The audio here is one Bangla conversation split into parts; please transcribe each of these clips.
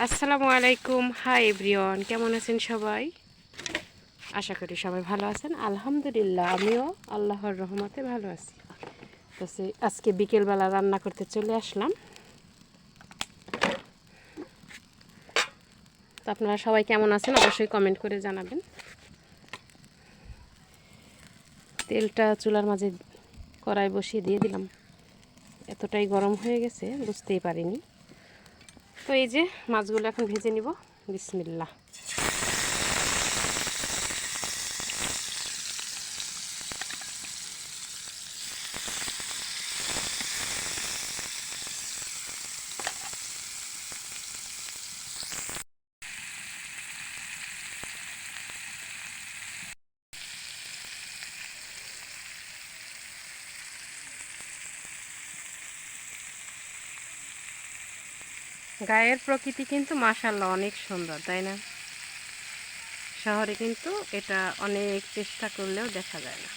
আসসালামু আলাইকুম। হাই এভরিওয়ান, কেমন আছেন সবাই? আশা করি সবাই ভালো আছেন। আলহামদুলিল্লাহ, আমিও আল্লাহর রহমতে ভালো আছি। তো আজকে বিকেলবেলা রান্না করতে চলে আসলাম। তো আপনারা সবাই কেমন আছেন অবশ্যই কমেন্ট করে জানাবেন। তেলটা চুলার মাঝে কড়াই বসিয়ে দিয়ে দিলাম। এতটাই গরম হয়ে গেছে বুঝতেই পারিনি। তো এই যে মাছগুলো এখন ভেজে নিব। বিসমিল্লাহ। গায়ের প্রকৃতি কিন্তু মাশাআল্লাহ অনেক সুন্দর, তাই না? শহরে কিন্তু এটা অনেক চেষ্টা করলেও দেখা যায় না।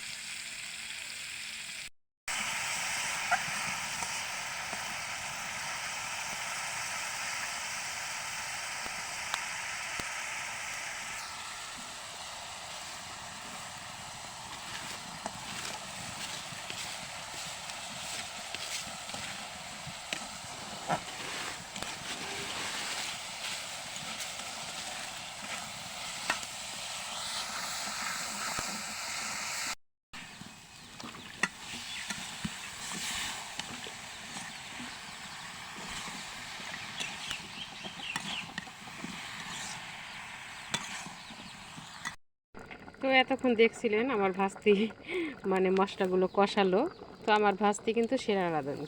তো এতক্ষণ দেখছিলেন আমার ভাস্তি মানে মশলাগুলো কষালো। তো আমার ভাস্তি কিন্তু সেরা রাঁধুনি।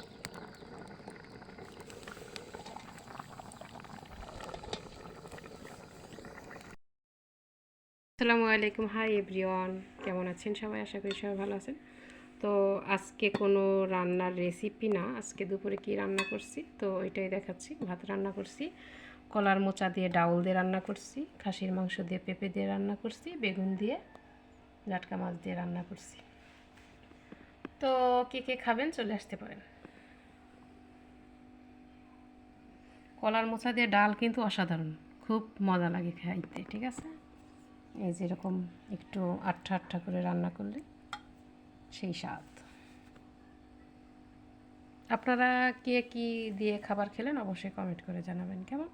আসসালামু আলাইকুম। হাই এভরিওয়ান, কেমন আছেন সবাই? আশা করি সবাই ভালো আছেন। তো আজকে কোনো রান্নার রেসিপি না, আজকে দুপুরে কি রান্না করছি তো এটাই দেখাচ্ছি। ভাত রান্না করছি, কলার মোচা দিয়ে ডাউল দিয়ে রান্না করছি, খাসির মাংস দিয়ে পেঁপে দিয়ে রান্না করছি, বেগুন দিয়ে, জাটকা মাছ দিয়ে রান্না করছি। তো কে কে খাবেন চলে আসতে পারেন। কলার মোচা দিয়ে ডাল কিন্তু অসাধারণ, খুব মজা লাগে খাইতে, ঠিক আছে? এই যেরকম একটু আঠা আঠা করে রান্না করলে সেই স্বাদ। আপনারা কে কী দিয়ে খাবার খেলেন অবশ্যই কমেন্ট করে জানাবেন, কেমন?